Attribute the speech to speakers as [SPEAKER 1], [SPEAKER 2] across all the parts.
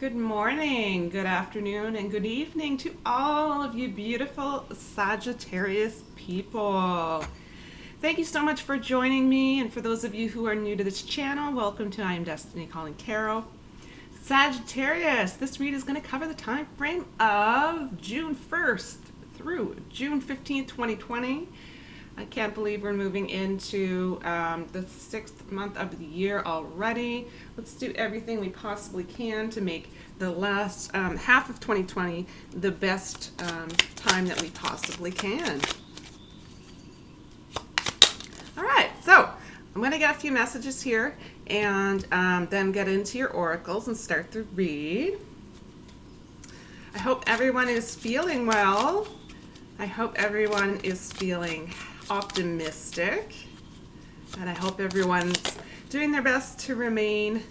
[SPEAKER 1] Good morning, good afternoon, and good evening to all of you beautiful Sagittarius people. Thank you so much for joining me, and for those of you who are new to this channel, welcome to I Am Destiny Calling Tarot. Sagittarius, this read is going to cover the time frame of June 1st through June 15th, 2020. I can't believe we're moving into the 6th month of the year already. Let's do everything we possibly can to make the last half of 2020 the best time that we possibly can. All right, so I'm going to get a few messages here and then get into your oracles and start the read. I hope everyone is feeling well. I hope everyone is feeling optimistic, and I hope everyone's doing their best to remain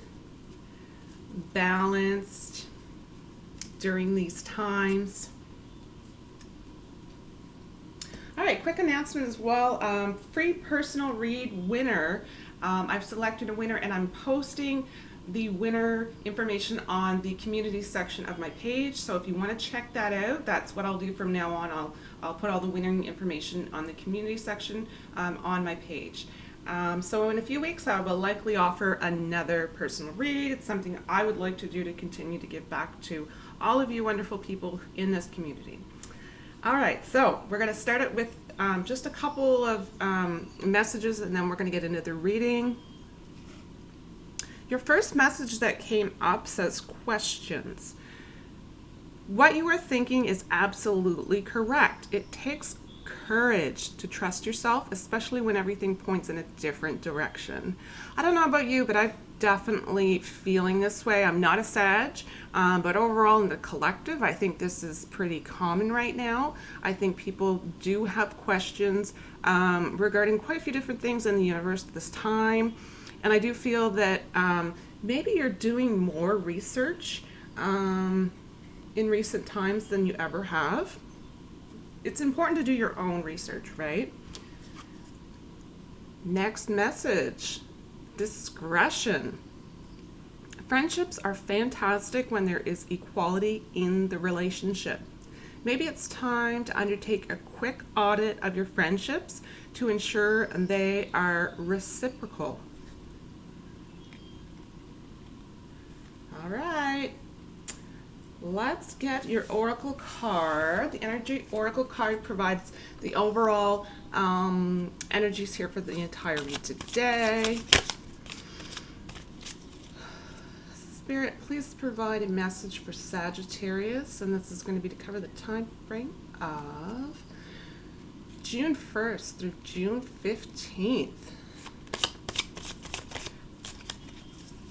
[SPEAKER 1] balanced during these times. All right, quick announcement as well. Free personal read winner. I've selected a winner and I'm posting the winner information on the community section of my page. So if you want to check that out, that's what I'll do from now on. I'll put all the winning information on the community section on my page. So in a few weeks, I will likely offer another personal read. It's something I would like to do to continue to give back to all of you wonderful people in this community. All right, so we're going to start it with just a couple of messages, and then we're going to get into the reading. Your first message that came up says questions. What you are thinking is absolutely correct. It takes courage to trust yourself, especially when everything points in a different direction. I don't know about you, but I'm definitely feeling this way. I'm not a Sag, but overall in the collective, I think this is pretty common right now. I think people do have questions regarding quite a few different things in the universe at this time. And I do feel that maybe you're doing more research in recent times than you ever have. It's important to do your own research, right? Next message, discretion. Friendships are fantastic when there is equality in the relationship. Maybe it's time to undertake a quick audit of your friendships to ensure they are reciprocal. All right, let's get your oracle card. The energy oracle card provides the overall energies here for the entire read today. Spirit, please provide a message for Sagittarius, and this is going to be to cover the time frame of June 1st through June 15th.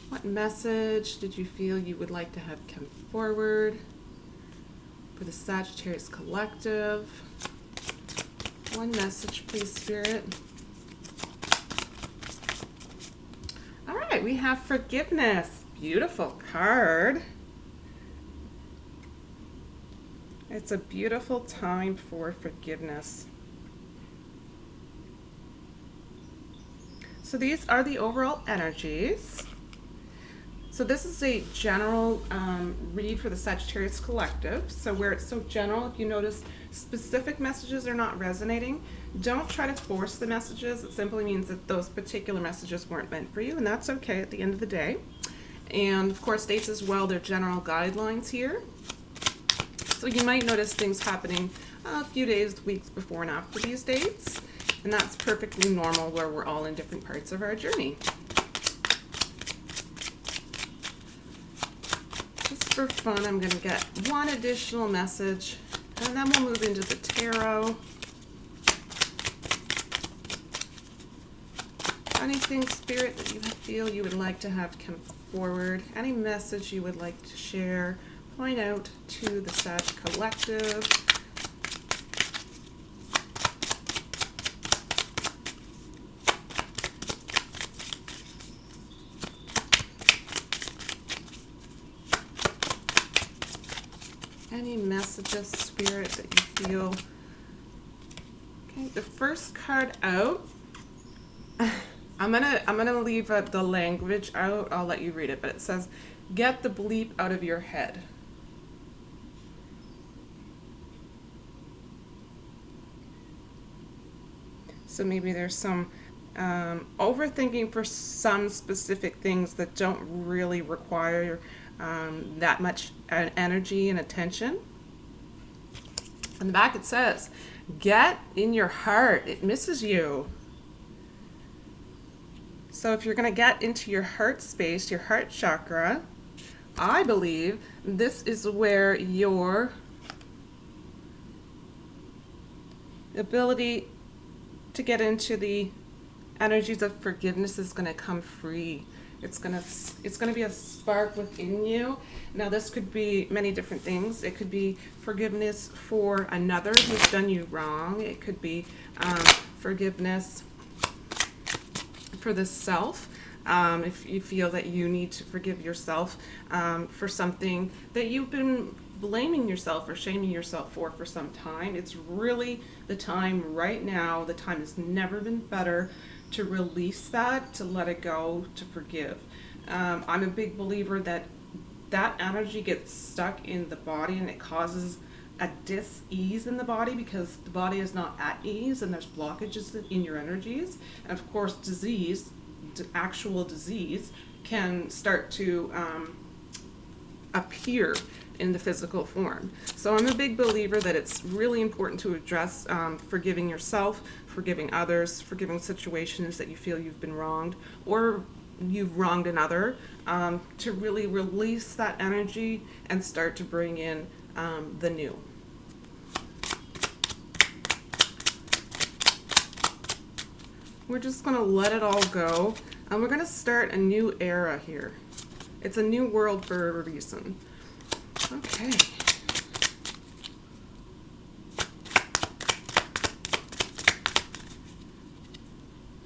[SPEAKER 1] What message did you feel you would like to have come forward for the Sagittarius collective? One message, please, Spirit. All right, we have forgiveness. Beautiful card. It's a beautiful time for forgiveness. So these are the overall energies. So this is a general read for the Sagittarius collective. So where it's so general, if you notice specific messages are not resonating, don't try to force the messages. It simply means that those particular messages weren't meant for you, and that's okay at the end of the day. And of course, dates as well, they're general guidelines here. So you might notice things happening a few days, weeks before and after these dates, and that's perfectly normal where we're all in different parts of our journey. For fun, I'm going to get one additional message, and then we'll move into the tarot. Anything, Spirit, that you feel you would like to have come forward, any message you would like to share, point out to the Sag collective. Any messages, Spirit, that you feel? Okay, the first card out, I'm gonna leave the language out. I'll let you read it, but it says, "Get the bleep out of your head." So maybe there's some overthinking for some specific things that don't really require that much energy and attention. On the back it says, "Get in your heart. It misses you." So if you're going to get into your heart space, your heart chakra, I believe this is where your ability to get into the energies of forgiveness is going to come free. It's going to be a spark within you. Now this could be many different things. It could be forgiveness for another who's done you wrong. It could be forgiveness for the self. If you feel that you need to forgive yourself for something that you've been blaming yourself or shaming yourself for some time, it's really the time right now. The time has never been better to release that, to let it go, to forgive. I'm a big believer that that energy gets stuck in the body and it causes a dis-ease in the body because the body is not at ease and there's blockages in your energies. And of course, disease, actual disease, can start to appear in the physical form. So I'm a big believer that it's really important to address forgiving yourself, forgiving others, forgiving situations that you feel you've been wronged or you've wronged another, to really release that energy and start to bring in the new. We're just going to let it all go, and we're going to start a new era here. It's a new world for a reason. Okay.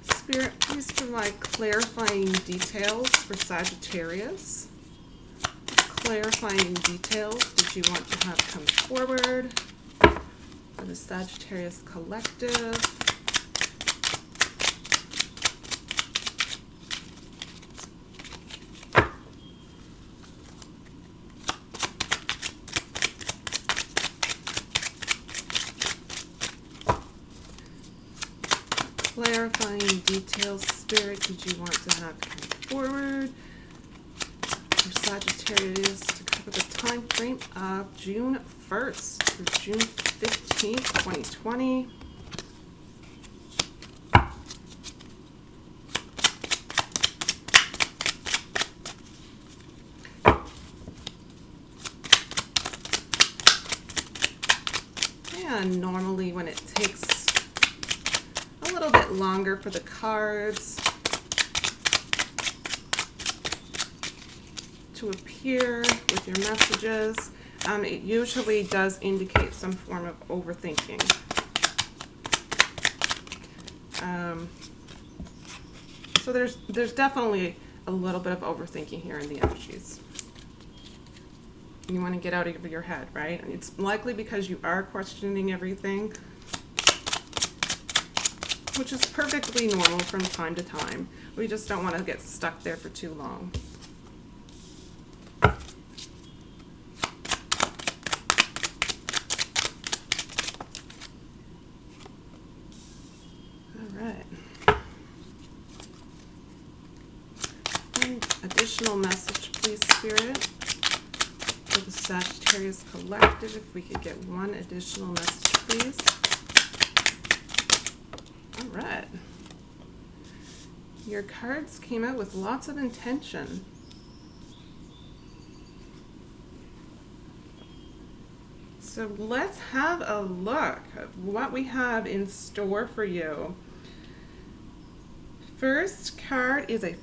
[SPEAKER 1] Spirit, please provide clarifying details for Sagittarius. Clarifying details did you want to have come forward for the Sagittarius collective? Clarifying details, Spirit, did you want to have come forward for Sagittarius to cover the time frame of June 1st through June 15th, 2020? And normally when it takes a little bit longer for the cards to appear with your messages, it usually does indicate some form of overthinking. So there's definitely a little bit of overthinking here in the energies. You want to get out of your head, right? And it's likely because you are questioning everything, which is perfectly normal from time to time. We just don't want to get stuck there for too long. All right. And additional message, please, Spirit, for the Sagittarius collective. If we could get one additional message, please. All right. Your cards came out with lots of intention. So let's have a look at what we have in store for you. First card is a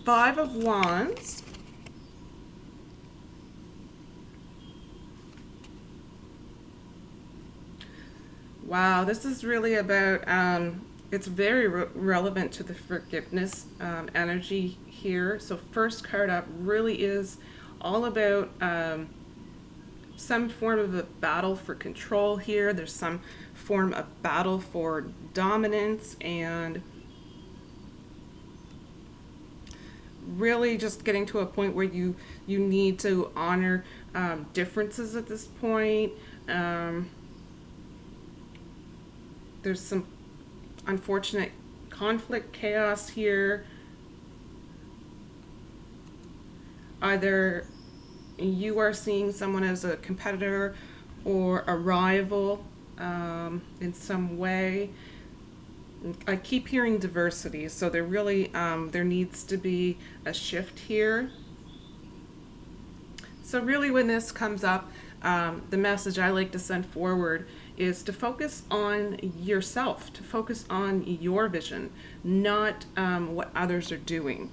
[SPEAKER 1] Five of Wands. Wow, this is really about, it's very relevant to the forgiveness energy here. So first card up really is all about some form of a battle for control here. There's some form of battle for dominance, and really just getting to a point where you need to honor differences at this point. There's some unfortunate conflict, chaos here. Either you are seeing someone as a competitor or a rival in some way. I keep hearing diversity, so there really there needs to be a shift here. So really, when this comes up, the message I like to send forward is to focus on yourself, to focus on your vision, not what others are doing.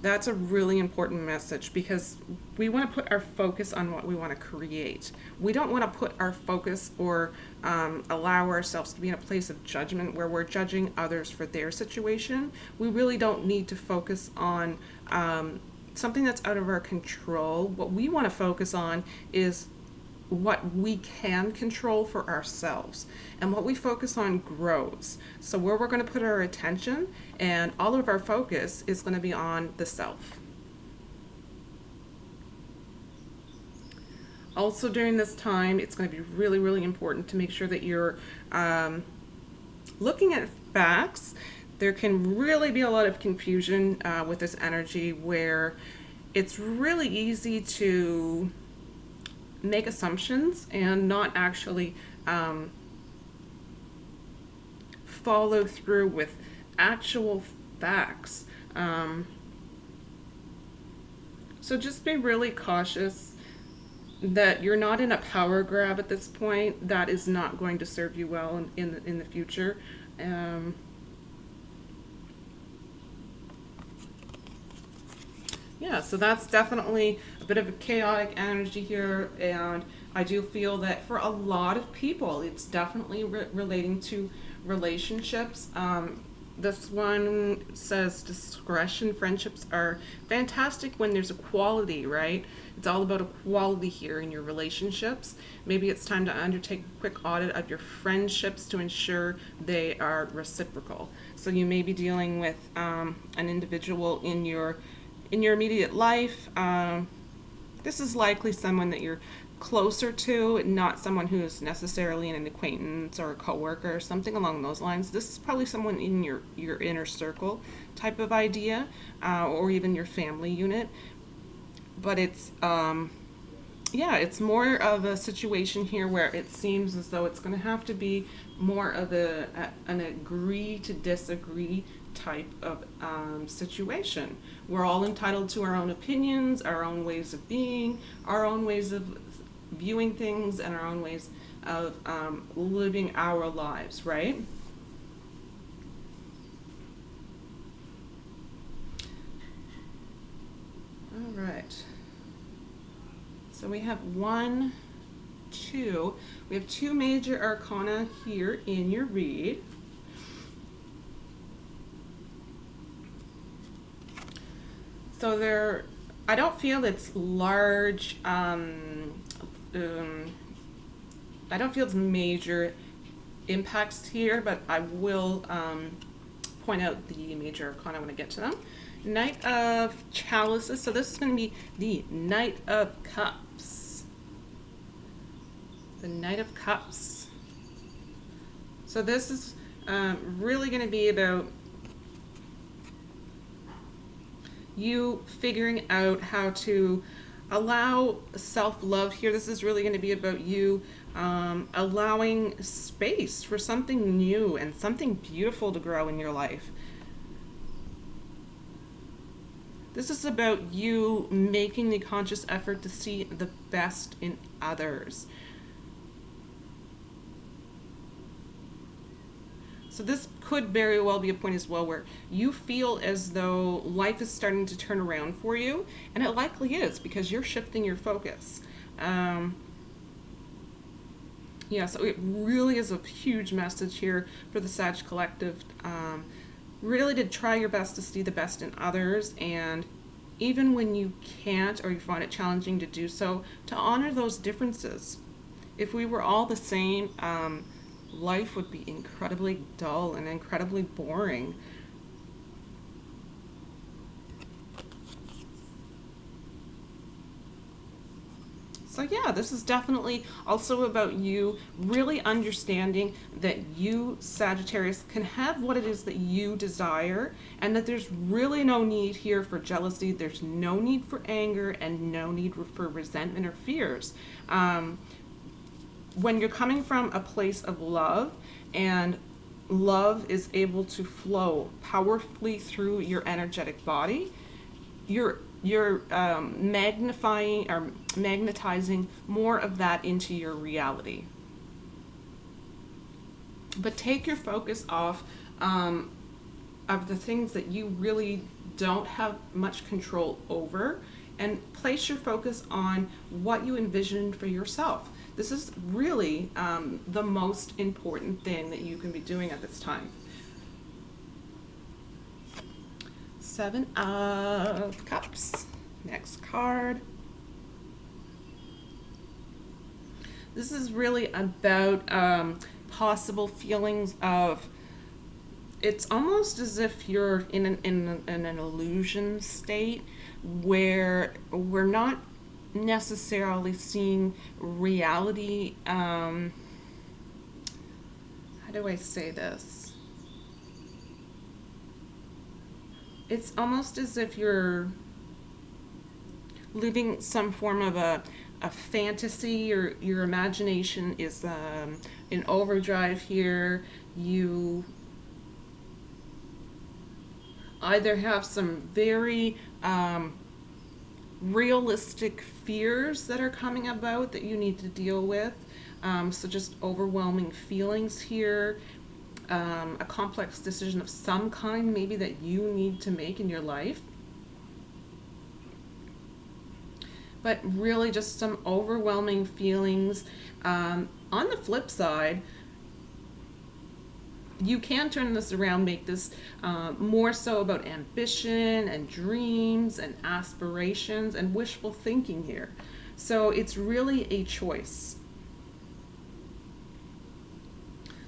[SPEAKER 1] That's a really important message, because we want to put our focus on what we want to create. We don't want to put our focus or allow ourselves to be in a place of judgment where we're judging others for their situation. We really don't need to focus on something that's out of our control. What we want to focus on is what we can control for ourselves, and what we focus on grows. So where we're going to put our attention and all of our focus is going to be on the self. Also, during this time, it's going to be really, really important to make sure that you're looking at facts. There can really be a lot of confusion with this energy, where it's really easy to make assumptions and not actually follow through with actual facts. So just be really cautious that you're not in a power grab at this point. That is not going to serve you well in the future. Yeah, so that's definitely a bit of a chaotic energy here, and I do feel that for a lot of people, it's definitely relating to relationships. This one says discretion. Friendships are fantastic when there's equality, right? It's all about equality here in your relationships. Maybe it's time to undertake a quick audit of your friendships to ensure they are reciprocal. So you may be dealing with an individual in your immediate life. This is likely someone that you're closer to, not someone who is necessarily an acquaintance or a coworker or something along those lines. This is probably someone in your inner circle type of idea, or even your family unit. But it's it's more of a situation here where it seems as though it's going to have to be more of an agree to disagree type of situation. We're all entitled to our own opinions, our own ways of being, our own ways of viewing things, and our own ways of living our lives, right? All right. So we have we have two major arcana here in your read. So I don't feel it's large, I don't feel it's major impacts here, but I will point out the major arcana when I get to them. Knight of Chalices, so this is going to be the Knight of Cups. The Knight of Cups. So this is really going to be about you figuring out how to allow self-love here. This is really going to be about you allowing space for something new and something beautiful to grow in your life. This is about you making the conscious effort to see the best in others. So this could very well be a point as well where you feel as though life is starting to turn around for you, and it likely is because you're shifting your focus. So it really is a huge message here for the Sag Collective. Really to try your best to see the best in others, and even when you can't or you find it challenging to do so, to honor those differences. If we were all the same, life would be incredibly dull and incredibly boring. So yeah, this is definitely also about you really understanding that you, Sagittarius, can have what it is that you desire, and that there's really no need here for jealousy. There's no need for anger, and no need for resentment or fears. When you're coming from a place of love, and love is able to flow powerfully through your energetic body, you're magnifying or magnetizing more of that into your reality. But take your focus off of the things that you really don't have much control over, and place your focus on what you envision for yourself. This is really the most important thing that you can be doing at this time. Seven of Cups. Next card. This is really about possible feelings of, it's almost as if you're in an illusion state where we're not necessarily seeing reality. How do I say this? It's almost as if you're living some form of a fantasy, or your imagination is in overdrive here. You either have some very realistic fears that are coming about that you need to deal with. So just overwhelming feelings here. A complex decision of some kind maybe that you need to make in your life. But really just some overwhelming feelings. On the flip side, you can turn this around, make this more so about ambition and dreams and aspirations and wishful thinking here. So it's really a choice.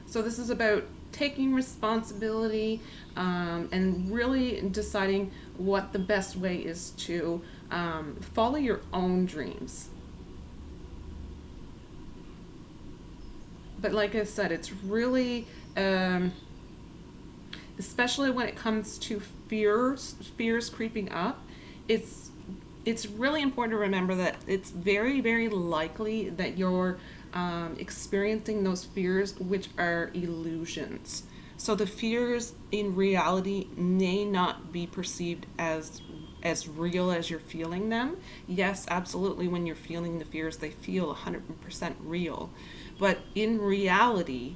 [SPEAKER 1] So this is about taking responsibility and really deciding what the best way is to follow your own dreams. But like I said, it's really, especially when it comes to fears creeping up, it's really important to remember that it's very, very likely that you're experiencing those fears, which are illusions. So the fears in reality may not be perceived as real as you're feeling them. Yes, absolutely, when you're feeling the fears, they feel 100% real. But in reality,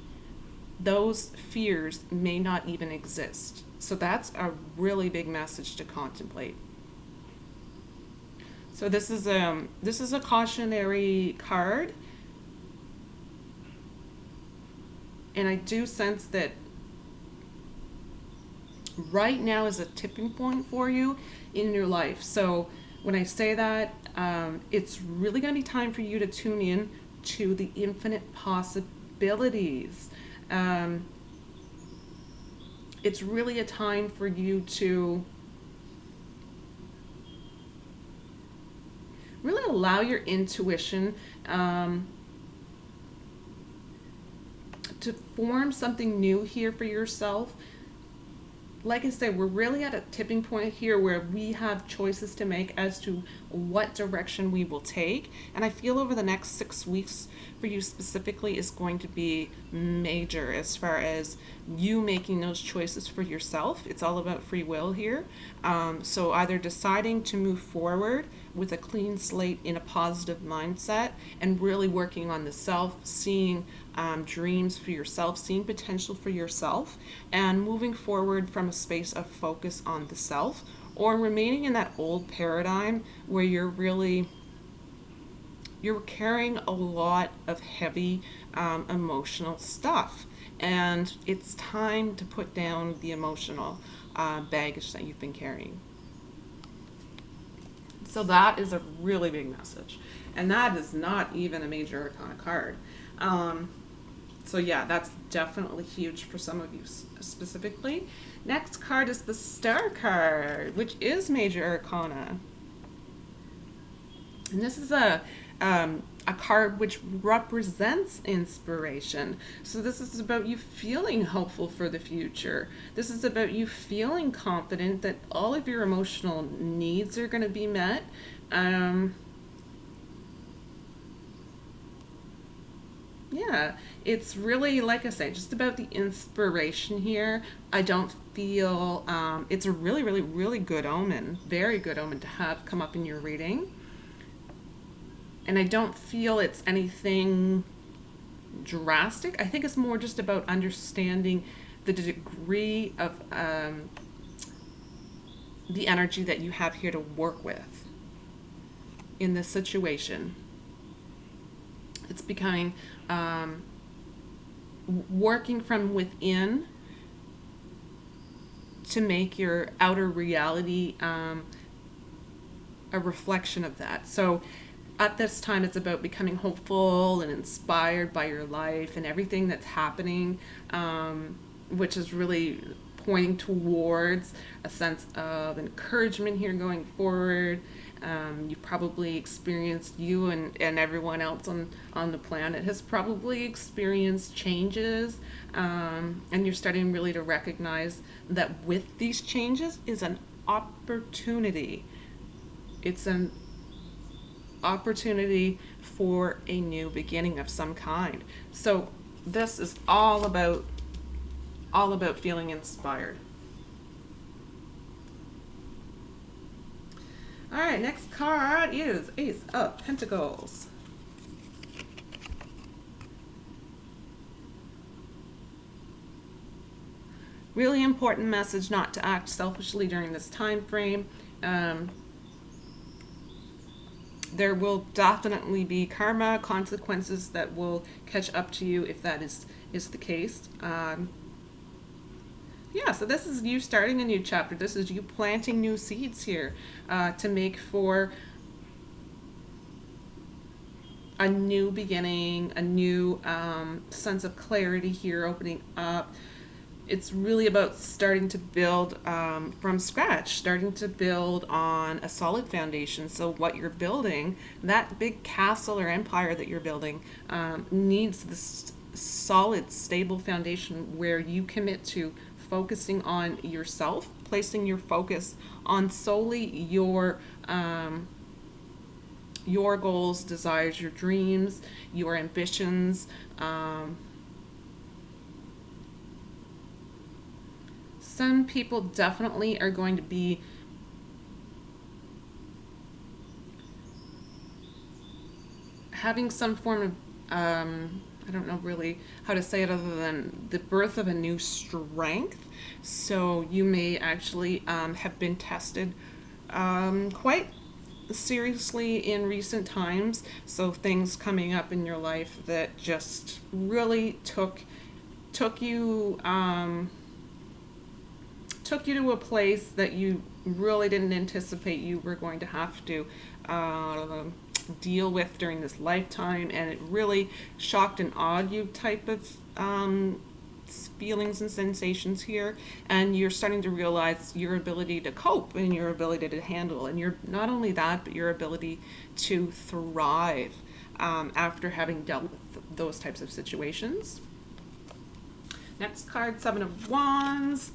[SPEAKER 1] those fears may not even exist. So that's a really big message to contemplate. So this is a cautionary card. And I do sense that right now is a tipping point for you in your life. So when I say that, it's really going to be time for you to tune in to the infinite possibilities. It's really a time for you to really allow your intuition to form something new here for yourself. Like I said, we're really at a tipping point here where we have choices to make as to what direction we will take. And I feel over the next 6 weeks for you specifically is going to be major as far as you making those choices for yourself. It's all about free will here. So either deciding to move forward with a clean slate in a positive mindset and really working on the self, seeing dreams for yourself, seeing potential for yourself, and moving forward from a space of focus on the self, or remaining in that old paradigm where you're carrying a lot of heavy emotional stuff, and it's time to put down the emotional baggage that you've been carrying. So that is a really big message, and that is not even a major arcana card. So yeah, that's definitely huge for some of you specifically. Next card is the Star card, which is major arcana. And this is a card which represents inspiration. So this is about you feeling hopeful for the future. This is about you feeling confident that all of your emotional needs are going to be met. Yeah, it's really, like I say, just about the inspiration here. I don't feel it's a really, really, really good omen, very good omen to have come up in your reading. And I don't feel it's anything drastic. I think it's more just about understanding the degree of the energy that you have here to work with in this situation. It's becoming working from within to make your outer reality a reflection of that. So at this time, it's about becoming hopeful and inspired by your life and everything that's happening, which is really pointing towards a sense of encouragement here going forward. You've probably experienced, you and everyone else on the planet has probably experienced changes, and you're starting really to recognize that with these changes is an opportunity. It's an opportunity for a new beginning of some kind. So this is all about feeling inspired. All right, next card is Ace of Pentacles. Really important message not to act selfishly during this time frame. There will definitely be karma consequences that will catch up to you if that is the case. Yeah, so this is you starting a new chapter. This is you planting new seeds here to make for a new beginning, a new sense of clarity here opening up. It's really about starting to build from scratch, starting to build on a solid foundation. So what you're building, that big castle or empire that you're building, needs this solid, stable foundation where you commit to focusing on yourself, placing your focus on solely your goals, desires, your dreams, your ambitions. Some people definitely are going to be having some form of, I don't know really how to say it other than the birth of a new strength. So you may actually have been tested quite seriously in recent times. So things coming up in your life that just really took you to a place that you really didn't anticipate you were going to have to deal with during this lifetime, and it really shocked and awed you type of feelings and sensations here, and you're starting to realize your ability to cope and your ability to handle, and you're not only that, but your ability to thrive after having dealt with those types of situations. Next card, Seven of Wands.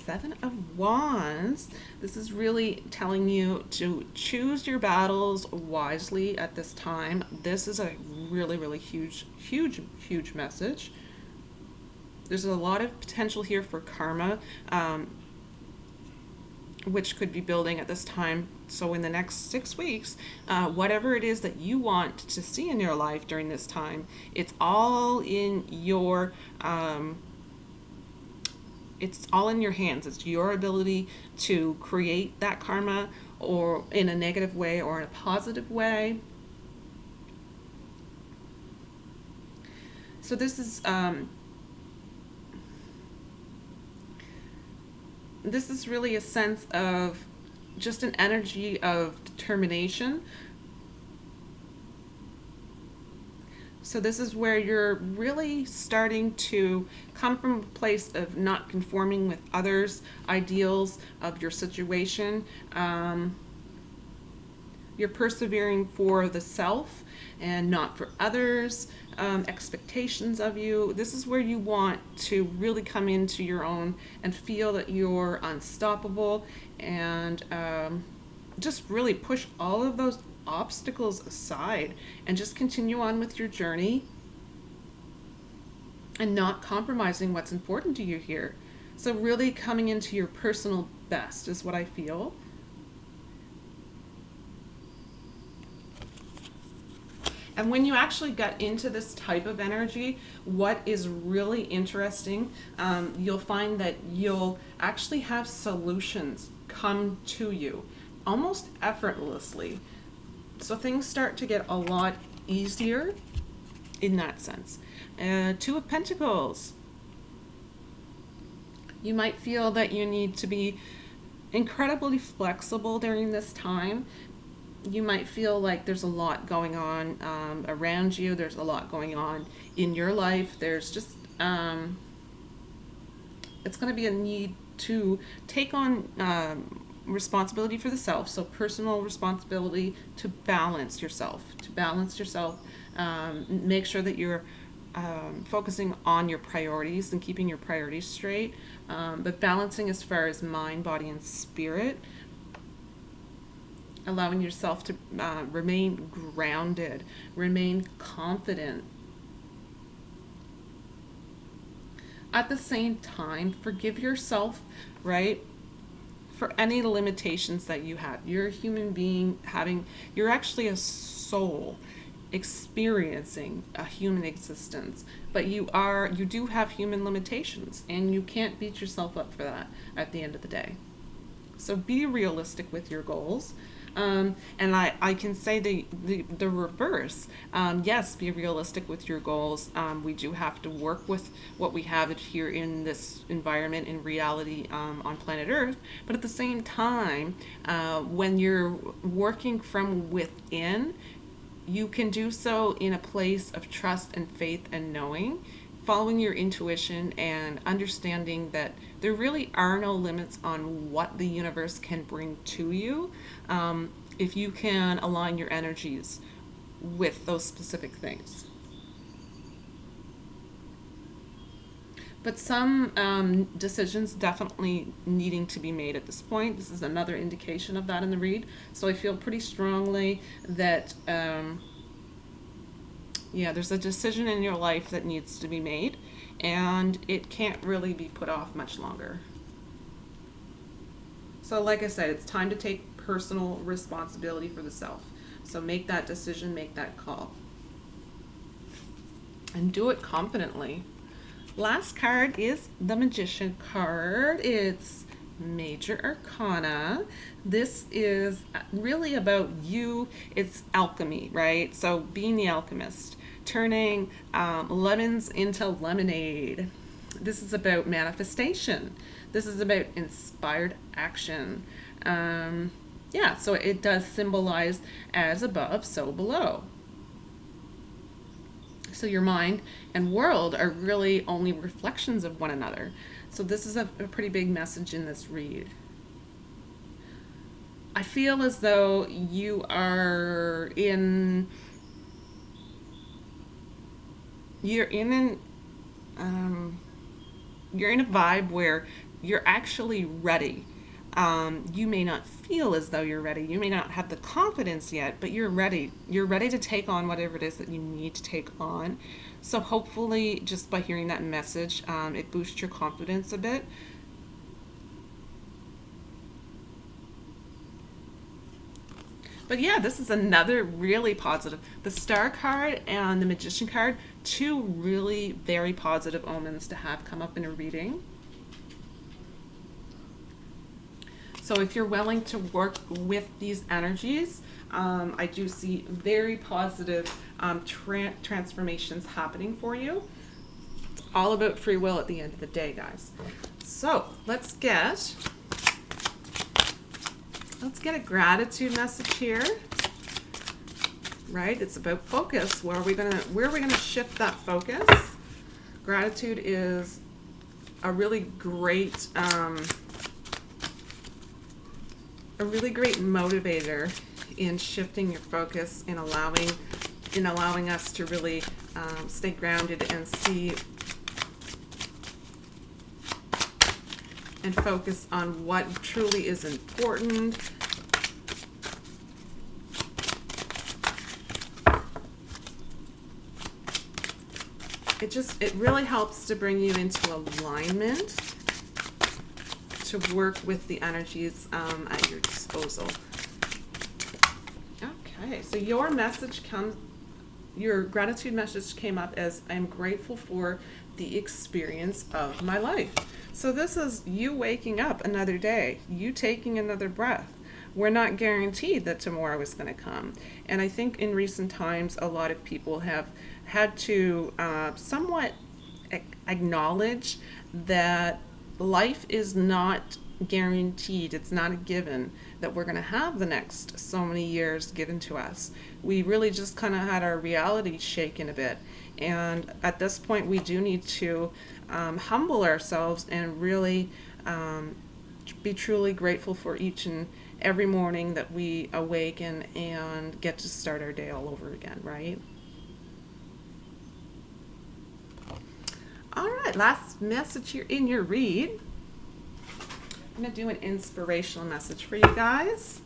[SPEAKER 1] Seven of Wands. This is really telling you to choose your battles wisely at this time. This is a really, really huge, huge, huge message. There's a lot of potential here for karma, which could be building at this time. So in the next 6 weeks, whatever it is that you want to see in your life during this time, it's all in your hands. It's your ability to create that karma, or in a negative way or in a positive way. So this is really a sense of just an energy of determination. So this is where you're really starting to come from a place of not conforming with others' ideals of your situation. You're persevering for the self and not for others, expectations of you. This is where you want to really come into your own and feel that you're unstoppable, and just really push all of those obstacles aside and just continue on with your journey and not compromising what's important to you here. So really coming into your personal best is what I feel. And when you actually get into this type of energy, what is really interesting, you'll find that you'll actually have solutions come to you almost effortlessly. So things start to get a lot easier in that sense. Two of Pentacles. You might feel that you need to be incredibly flexible during this time. You might feel like there's a lot going on around you. There's a lot going on in your life. There's just, it's going to be a need to take on responsibility for the self. So personal responsibility to balance yourself. Make sure that you're focusing on your priorities and keeping your priorities straight. But balancing as far as mind, body, and spirit. Allowing yourself to remain grounded, remain confident. At the same time, forgive yourself, right, for any limitations that you have. You're a human being you're actually a soul experiencing a human existence, but you do have human limitations, and you can't beat yourself up for that at the end of the day. So be realistic with your goals. And I can say the reverse. Yes, be realistic with your goals. We do have to work with what we have here in this environment, in reality, on planet Earth. But at the same time, when you're working from within, you can do so in a place of trust and faith and knowing, following your intuition and understanding that there really are no limits on what the universe can bring to you, if you can align your energies with those specific things. But some decisions definitely needing to be made at this point. This is another indication of that in the read. So I feel pretty strongly that there's a decision in your life that needs to be made, and it can't really be put off much longer. So like I said, it's time to take personal responsibility for the self. So make that decision, make that call. And do it confidently. Last card is the Magician card. It's Major Arcana. This is really about you. It's alchemy, right? So being the alchemist, turning lemons into lemonade. This is about manifestation. This is about inspired action. So it does symbolize as above, so below. So your mind and world are really only reflections of one another. So this is a pretty big message in this read. I feel as though you're in a vibe where you're actually ready. You may not feel as though you're ready. You may not have the confidence yet, but you're ready. You're ready to take on whatever it is that you need to take on. So hopefully just by hearing that message, it boosts your confidence a bit. But yeah, this is another really positive. The Star card and the Magician card, two really very positive omens to have come up in a reading. So if you're willing to work with these energies, I do see very positive transformations happening for you. It's all about free will at the end of the day, guys. So let's get a gratitude message here. Right? It's about focus. Where are we gonna shift that focus? Gratitude is a really great motivator in shifting your focus, in allowing us to really stay grounded and see and focus on what truly is important. It really helps to bring you into alignment to work with the energies at your disposal. Okay, so your gratitude message came up as, I'm grateful for the experience of my life. So this is you waking up another day, you taking another breath. We're not guaranteed that tomorrow is going to come. And I think in recent times, a lot of people have had to somewhat acknowledge that life is not guaranteed. It's not a given that we're going to have the next so many years given to us. We really just kind of had our reality shaken a bit. And at this point, we do need to humble ourselves and really be truly grateful for each and every morning that we awaken and get to start our day all over again, right? All right, last message here in your read. I'm going to do an inspirational message for you guys.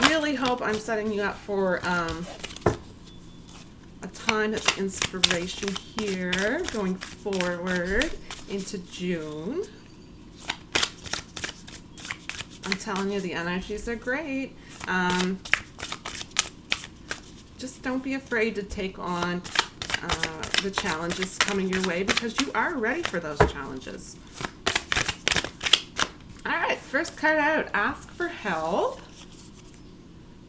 [SPEAKER 1] Really hope I'm setting you up for a time that's inspiration here going forward into June. I'm telling you, the energies are great. Just don't be afraid to take on the challenges coming your way, because you are ready for those challenges. All right, first card out, ask for help.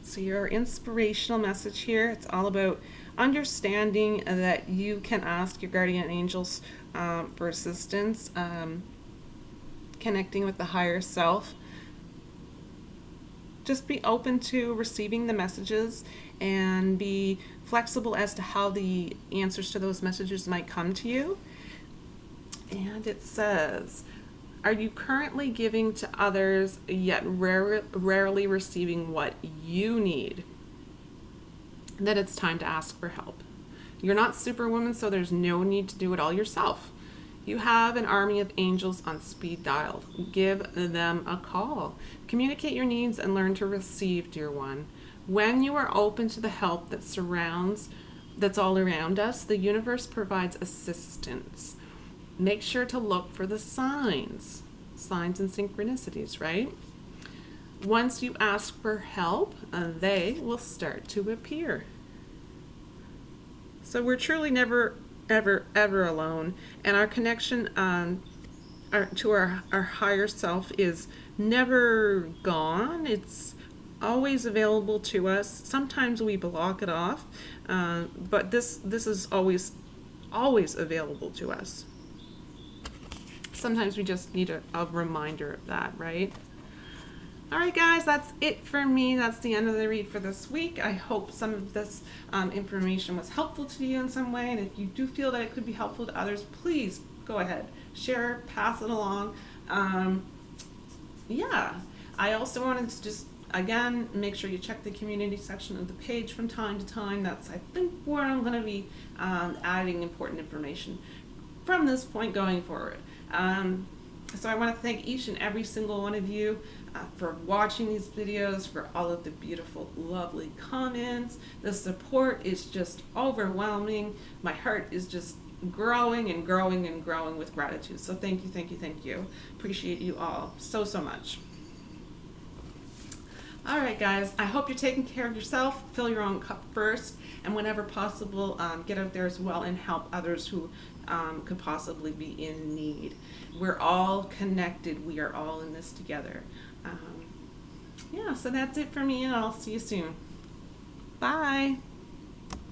[SPEAKER 1] So your inspirational message here, it's all about understanding that you can ask your guardian angels for assistance, connecting with the higher self. Just be open to receiving the messages and be flexible as to how the answers to those messages might come to you. And it says, are you currently giving to others yet rarely receiving what you need? Then it's time to ask for help. You're not Superwoman, so there's no need to do it all yourself. You have an army of angels on speed dial. Give them a call. Communicate your needs and learn to receive, dear one. When you are open to the help that's all around us, the universe provides assistance. Make sure to look for the signs and synchronicities, right? Once you ask for help, they will start to appear. So we're truly never, ever alone. And our connection to our higher self is never gone. It's always available to us. Sometimes we block it off, but this is always available to us. Sometimes we just need a reminder of that, right? All right, guys, that's it for me. That's the end of the read for this week. I hope some of this information was helpful to you in some way. And if you do feel that it could be helpful to others, please go ahead, share, pass it along. Yeah, I also wanted to just, again, make sure you check the community section of the page from time to time. That's, I think, where I'm going to be adding important information from this point going forward. So I want to thank each and every single one of you for watching these videos, for all of the beautiful, lovely comments. The support is just overwhelming. My heart is just growing and growing and growing with gratitude. So thank you, thank you, thank you. Appreciate you all so much. All right, guys, I hope you're taking care of yourself. Fill your own cup first, and whenever possible, get out there as well and help others who could possibly be in need. We're all connected. We are all in this together. Yeah, so that's it for me, and I'll see you soon. Bye.